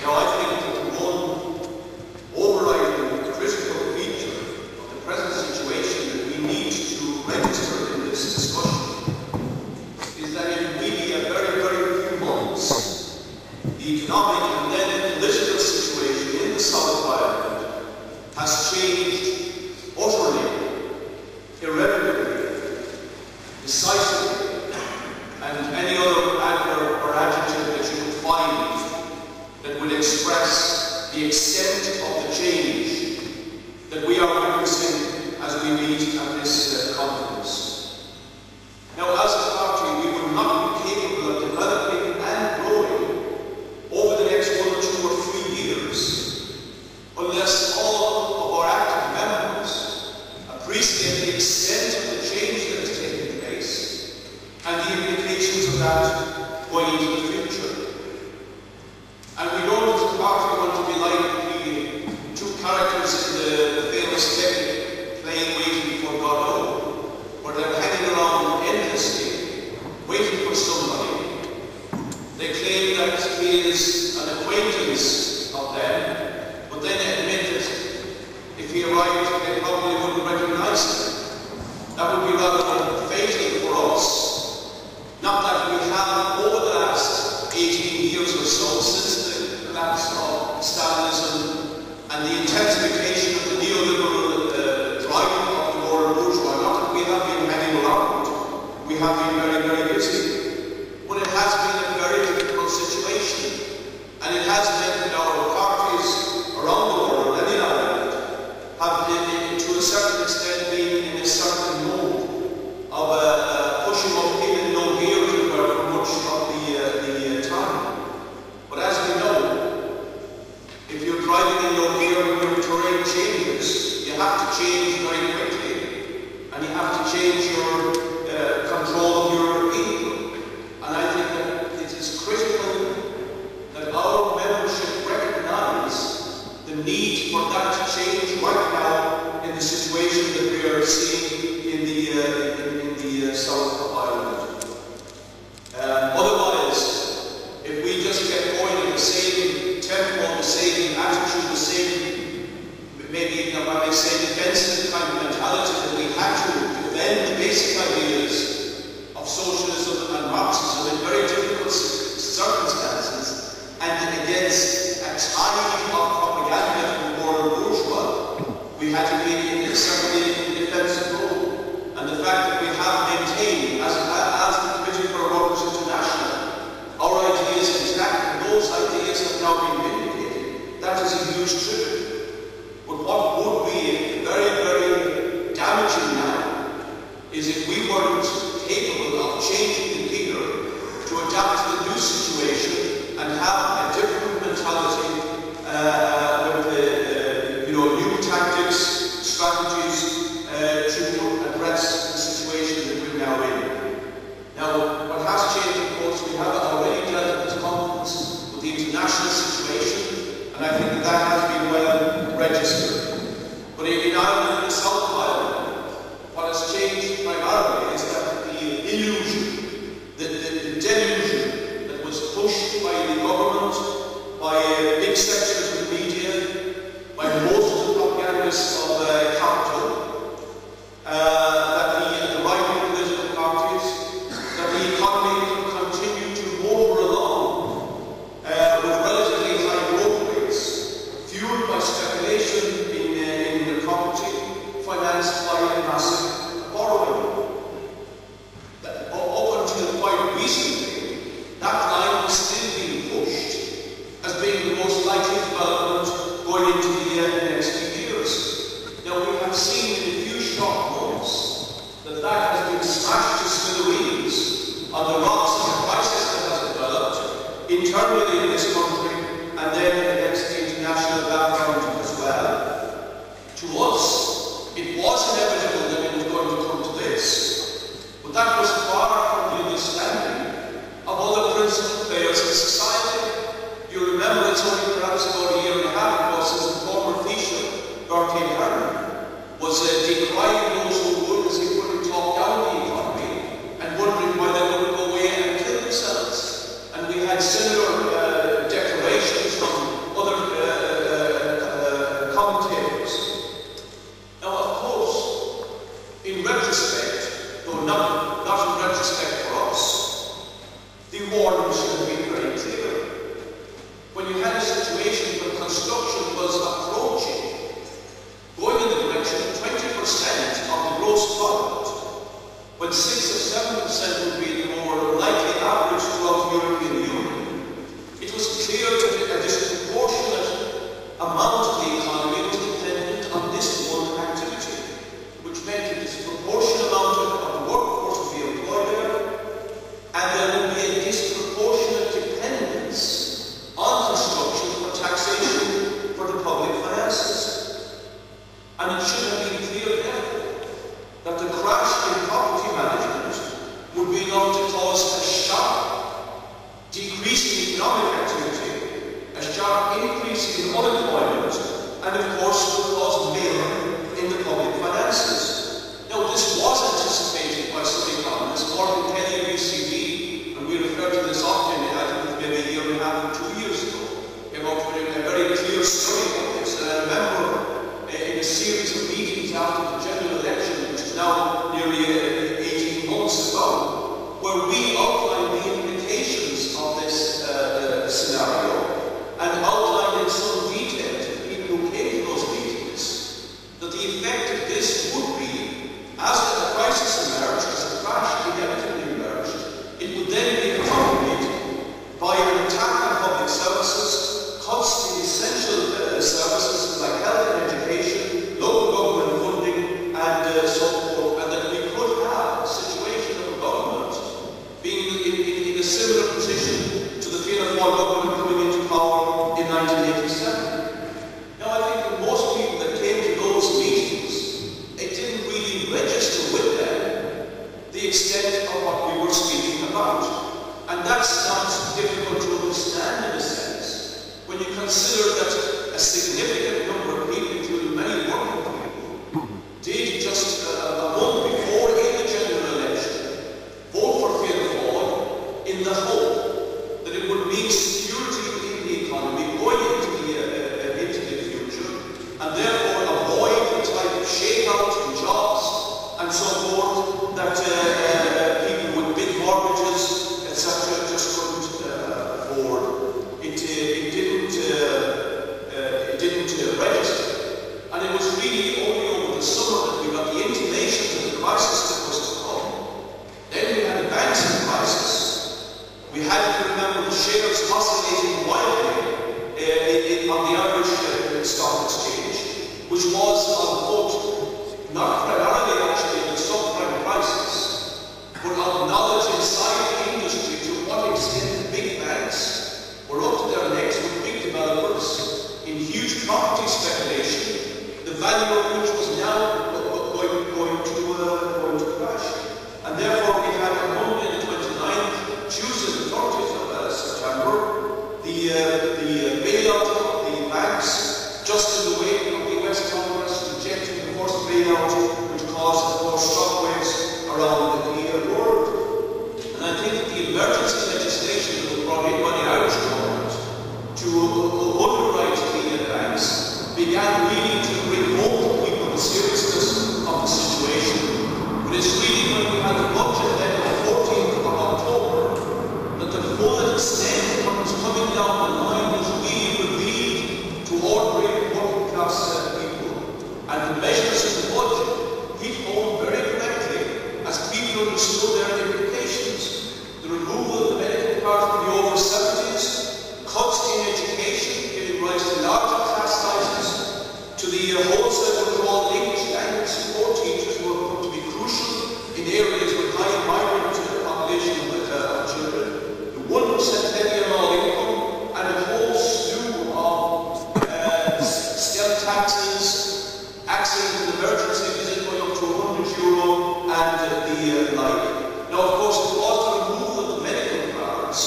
Now, I think that the one overriding critical feature of the present situation that we need to register in this discussion is that in really a very, very few months, the economic and then political situation in the South of Ireland has changed utterly, irrevocably, decisively, and any other adverb or adjective that you could find that would express the extent of the change that we are witnessing as we meet at this conference. Now, as a party, we will not be capable of developing and growing over the next 1 or 2 or 3 years unless all of our active members appreciate the extent of the change that is taking place and the implications of that going into the future. And we don't, as a party, want to be like the 2 characters in the famous epic playing Waiting for Godot, where they're hanging around endlessly, waiting for somebody. They claim that he is an acquaintance of them, but then admit that if he arrived, they probably wouldn't recognize him. That would be rather fatal for us. Not that we have, over the last 18 years or so, since the collapse of Stalinism and the intensification of the neoliberal driving of the world bourgeois, not that we have been hanging around, we have been very, very busy. But it has been a very difficult situation, and it has meant that our parties around the world and in Ireland have, to a certain extent, been in a certain mode of pushing up in and no here for much of the time. But as we know, if you're driving in no here when your terrain changes, you have to change very quickly, and you have to change your control of your vehicle. And I think that it is critical that our membership recognise the need for that change right now in the situation that we are seeing in the south of Ireland. Otherwise, if we just get going in the same tempo, the same attitude, the same, maybe even what they say, defensive kind of mentality that we had to defend the basic ideas of socialism and Marxism in very difficult circumstances and against a tide of propaganda from the world bourgeois, we had to be certainly in a defensive role. And the fact that we have maintained, as the Committee for Workers International, our ideas intact, and those ideas have now been vindicated, that is a huge tribute. But what would be very, very damaging now is if we weren't capable of changing the gear to adapt to the new situation and have a different mentality with new tactics, strategies to address the situation that we're now in. Now, what has changed, of course, we have already dealt with this conference with the international situation, and I think that has been well registered. But in Ireland and the south of Ireland, what has changed primarily is that the illusion, the delusion that was pushed by the government, by big sections of the media, by most of the propagandists of capital, that the right-wing political parties, that the economy will continue to motor along with relatively high growth rates, fueled by speculation in the property, financed by massive borrowing. Up until quite recently, that line was still being pushed as being the most likely development going into the next few years. Now, we have seen in a few short months that has been smashed to smithereens on the rocks of the crisis that has developed internally in this country and then against the international background as well. To us, it was inevitable that it was going to come to this, but that was far from the understanding of other principal players in society. You remember it's only perhaps about a year and a half ago since the former Taoiseach, Bertie Ahern, was decrying those who would, as he put it, talk down the economy and wondering why they wouldn't go away and kill themselves. And we had similar declarations from clear that a disproportionate amount of the economy was dependent on this one activity, which meant a disproportionate amount of the workforce would be employed there, and there would be a disproportionate dependence on construction for taxation for the public finances. And it should have been clear, therefore, that the crash in property management would be enough to cause a sharp decrease in economic activity, a sharp increase in unemployment, and of course would cause failure in the public finances. Now, this was anticipated by some economists. Morgan Kelly of UCD, and we refer to this often, I think it was maybe a year and a half or 2 years ago, came up with a very clear study on this. And I remember in a series of meetings after the general election, which is now nearly 18 months ago, where we outlined the implications of this scenario and outlined in some detail to the people who came to those meetings that the effect of this would be, as the crisis emerged, as the crash inevitably emerged, it would then be accompanied by an attack on public services, cuts in essential services like health and education, local government funding, and so forth, and that we could have a situation of a government being in a similar position to the Fianna Fáil government coming into power in 1987. Now, I think that most people that came to those meetings, it didn't really register with them the extent of what we were speaking about. And that's not difficult to understand in a sense, when you consider that a significant number of people, including many working people, did just a month before in the general election vote for Fianna Fáil in the hope that it would mean security in the economy going into the future, and therefore avoid the type of shakeout in jobs and so forth that people with big mortgages, etc., just couldn't afford. It didn't register, and it was really only over the summer that we got the intimation that the crisis that was to come. Then we had the banks in crisis. We had to remember the shares oscillating wildly on the Irish Stock Exchange, which was on foot, not primarily actually in the subprime crisis, but on knowledge inside the industry to what extent the big banks were up to their necks with big developers in huge property speculation, the value of which was now going to crash. And therefore we had on Monday the 29th, Tuesday the 30th of September, the bailout of the banks, just in the wake of the US Congress rejecting the first bailout, which caused, of course, shockwaves around the world. And I think that the emergency legislation that was brought in by the Irish government to underwrite the banks began really to bring home to people the seriousness of the situation. But it's really when we had the budget then on the 14th of October that the full extent of what was coming down the line was really revealed to ordinary working class people. And the measures in the budget hit home very correctly as people understood their implications. The removal of the medical part for the over 70s, cuts in education, giving rise to larger class sizes, to the wholesale withdrawal English language support teachers who are going to be crucial in areas with high migrant population of children, the 1% levy on all income, and a whole slew of step taxes, accident and emergency visit going up to €100, and the like. Now, of course, it was the removal of the medical cards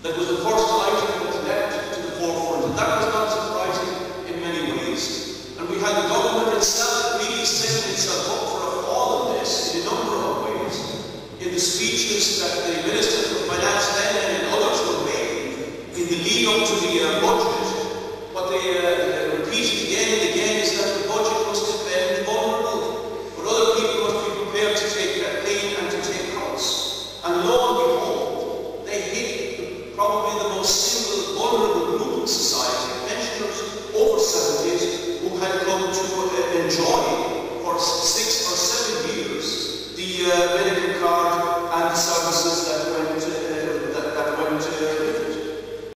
that was the first item that was left to the forefront, and that was not surprising in many ways. And we had the government itself really setting itself up for a fall on this in a number of ways. In the speeches that the Minister for Finance then and others were making in the lead up to the budget, what they repeated again and